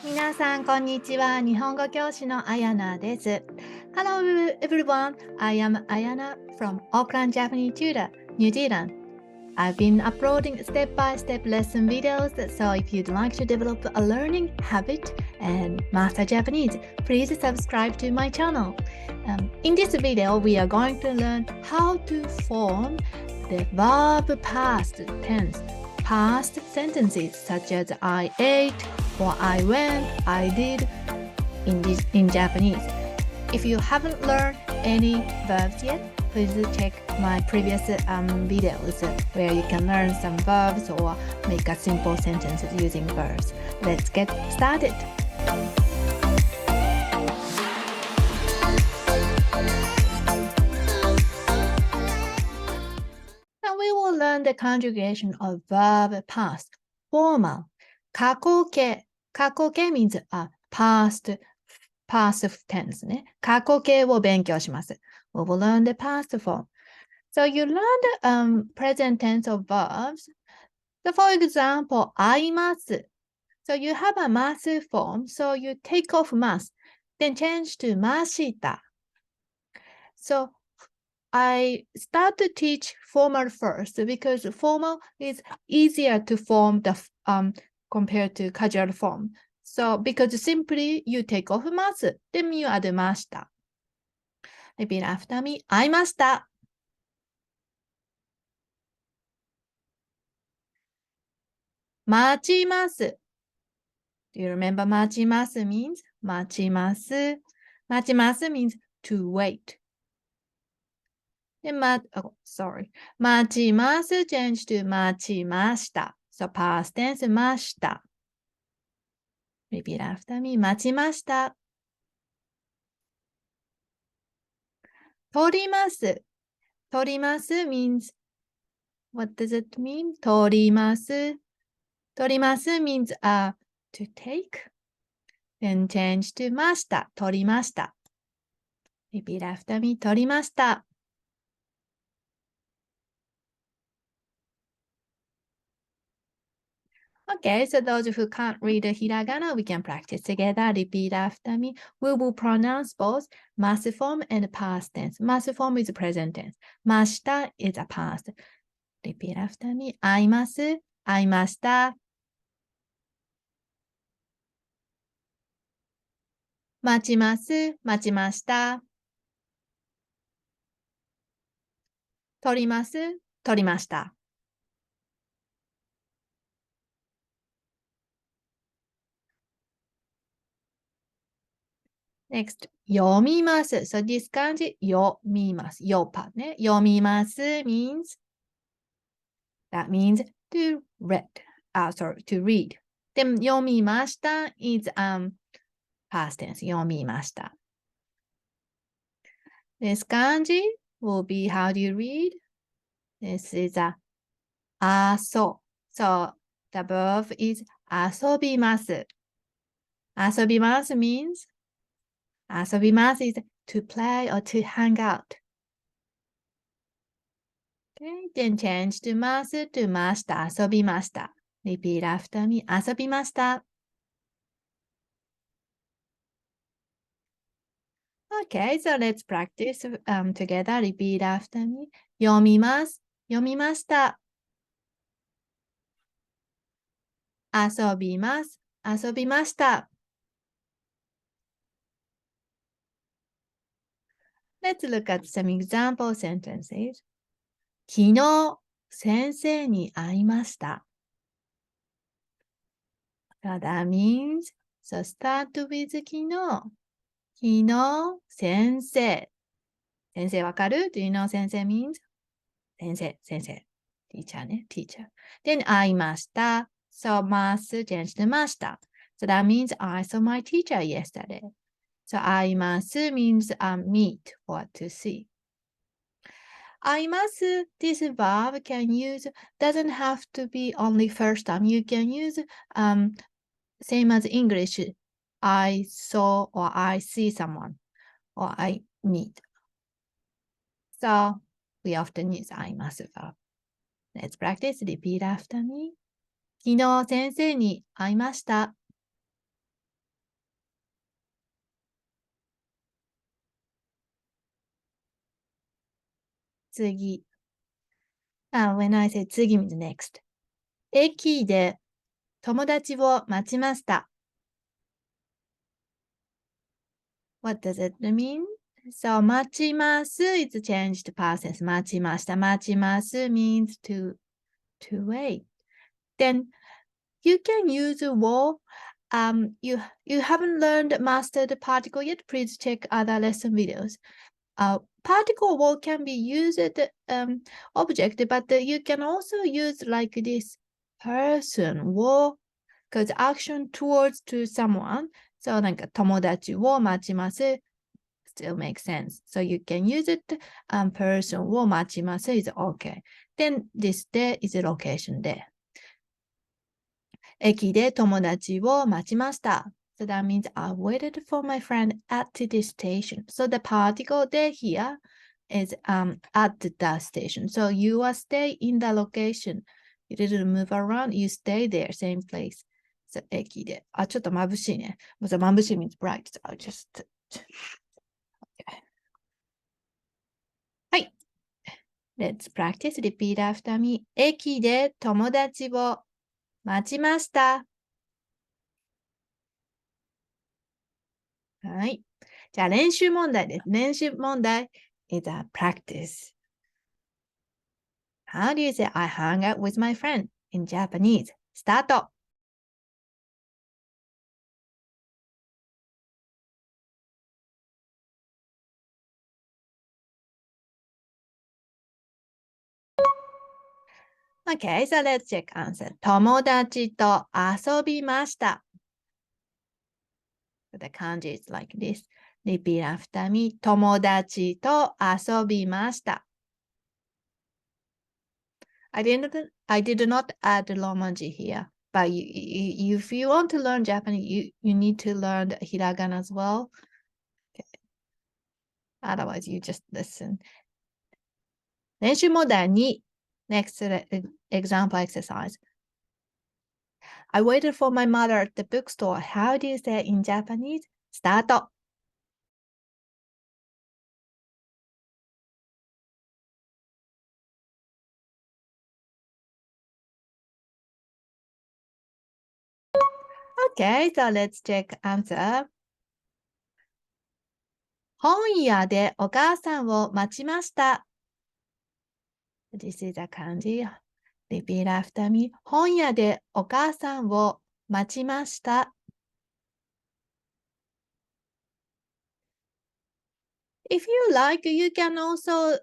皆さん、こんにちは。日本語教師のあやなです。Hello everyone, I am Ayana from Auckland Japanese Tutor, New Zealand. I've been uploading step-by-step lesson videos, so if you'd like to develop a learning habit and master Japanese, please subscribe to my channel. In this video, we are going to learn how to form the verb past tense, past sentences such as I ate or I went, I did in Japanese. If you haven't learned any verbs yet, please check my previous videos where you can learn some verbs or make a simple sentence using verbs. Let's get started. Now we will learn the conjugation of verb past, formal. 過去形。過去形 means past tense ね。過去形を勉強します。We will learn the past form. So you learned present tense of verbs. So for example, 会います。So you have a ます form. So you take off ます。Then change to ました。So I start to teach formal first because formal is easier to form the compared to casual form. So because simply you take off ます。Then you add ました。Repeat after me. 会いました。待ちます。Do you remember 待ちます means 待ちます。待ちます means to wait. で、sorry. 待ちます change to 待ちました。So past tense ました。Repeat after me. 待ちました。取ります。取ります means what does it mean? 取ります。取ります means to take. Then change to ました。取りました。Repeat after me. 取りました。Okay, so those who can't read the hiragana, we can practice together. Repeat after me. We will pronounce both mas form and past tense. Mas form is present tense. ました is a past. Repeat after me. 会います。会いました。待ちます。待ちました。取ります。取りました。Next, 読みます。So this 漢字、読みます。よぱね。読みます means, that means to read. Sorry, to read. でも、読みました is past tense. 読みました。This 漢字 will be, how do you read? This is so. So the verb is 遊びます。遊びます means 遊びます is to play or to hang out. Okay, then change to ます to ました。遊びました。Repeat after me. 遊びました。Okay, so let's practice together. Repeat after me. 読みます。読みました。遊びます。遊びました。Let's look at some example sentences. 昨日、先生に会いました。So that means, so start with 昨日。昨日、先生。先生わかる？ Do you know 先生 means? 先生、先生。teacher ね、teacher. Then 会いました。So ます、change to ました。So that means I saw my teacher yesterday. So 会います means meet or to see. 会います this verb can use, doesn't have to be only first time. You can use same as English. I saw or I see someone or I meet. So we often use 会います verb. Let's practice. Repeat after me. 昨日先生に会いました。次。when I say 次 means next. 駅で友達を待ちました。What does it mean? So, 待ちます is changed to past tense. 待ちました。待ちます means to wait. Then, you can use will. You haven't learned mastered particle yet. Please check other lesson videos. Particle will can be used object, but you can also use like this person will, because action towards to someone. So なんか友達を待ちます still makes sense. So you can use it. Person を待ちます is okay. Then this day is location で。駅で友達を待ちました。So that means I waited for my friend at this station. So the particle there here is at the station. So you are stay in the location. You didn't move around. You stay there, same place. So 駅で。ちょっと眩しいね。So 眩しい means bright. So I'll just... Okay. はい。Let's practice. Repeat after me. 駅で友達を待ちました。はい。じゃあ練習問題です。練習問題 is a practice. How do you say I hung out with my friend in Japanese? スタート。Okay, so let's check answer. 友達と遊びました。The kanji is like this. Repeat after me. 友達と遊びました。I did not add romanji here. But if you want to learn Japanese, you need to learn hiragana as well. Okay. Otherwise, you just listen. 練習問題2 Next example exercise. I waited for my mother at the bookstore. How do you say it in Japanese? スタート。Okay, so let's check answer. 本屋でお母さんを待ちました。This is a kanji. Repeat after me. 本屋でお母さんを待ちました。If you like, you can also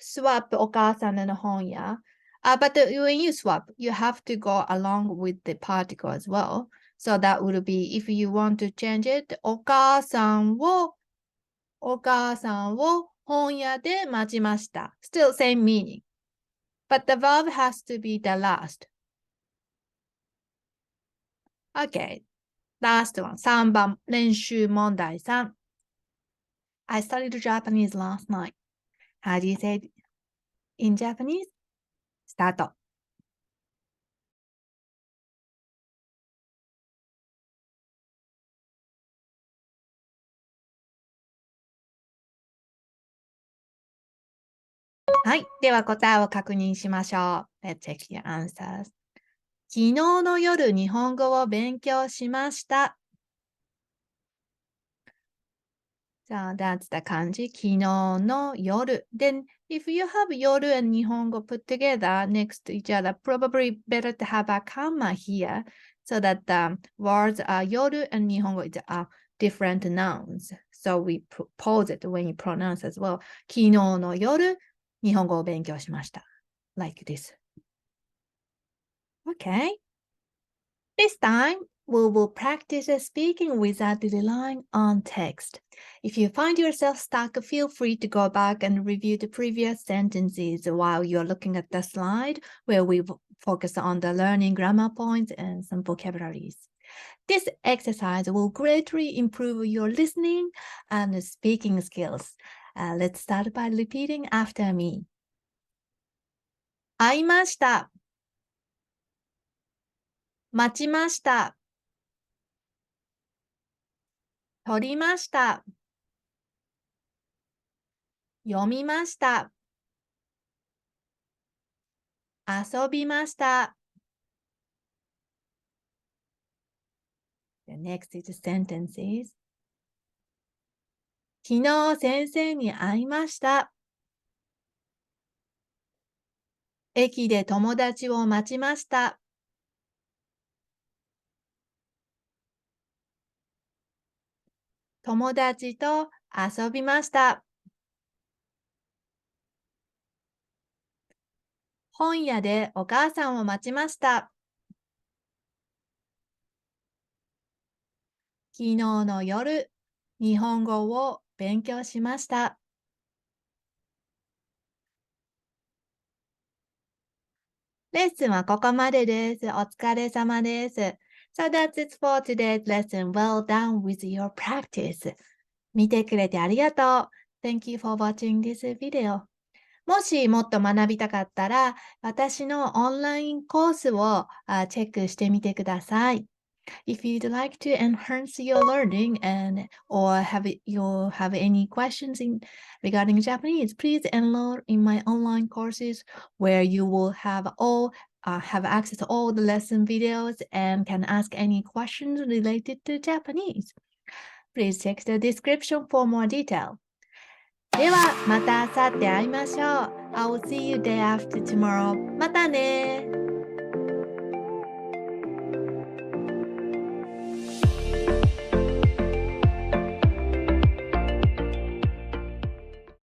swap お母さんの本屋。But when you swap, you have to go along with the particle as well. So that would be, if you want to change it, お母さんを本屋で待ちました。Still same meaning. But the verb has to be the last. Okay. Last one. 3番。練習問題3。I studied Japanese last night. How do you say it in Japanese? スタート。はい。では答えを確認しましょう。Let's check your answers. 昨日の夜、日本語を勉強しました。So that's the 漢字。昨日の夜。Then, if you have 夜 and 日本語 put together next to each other, probably better to have a comma here so that the words are 夜 and 日本語 is different nouns. So we pause it when you pronounce as well. 昨日の夜、日本語を勉強しました。Like this. Okay. This time, we will practice speaking without relying on text. If you find yourself stuck, feel free to go back and review the previous sentences while you're looking at the slide where we focus on the learning grammar points and some vocabularies. This exercise will greatly improve your listening and speaking skills. Let's start by repeating after me. 会いました。待ちました。取りました。読みました。遊びました。The next sentence is 昨日先生に会いました。駅で友達を待ちました。友達と遊びました。本屋でお母さんを待ちました。昨日の夜、日本語を勉強しました。レッスンはここまでです。お疲れ様です。So that's it for today's lesson. Well done with your practice. 見てくれてありがとう。Thank you for watching this video. もしもっと学びたかったら、私のオンラインコースをチェックしてみてください。If you'd like to enhance your learning or you have any questions regarding Japanese, please enroll in my online courses where you will have access to all the lesson videos and can ask any questions related to Japanese. Please check the description for more detail. ではまた明後日会いましょう。I will see you day after tomorrow. またね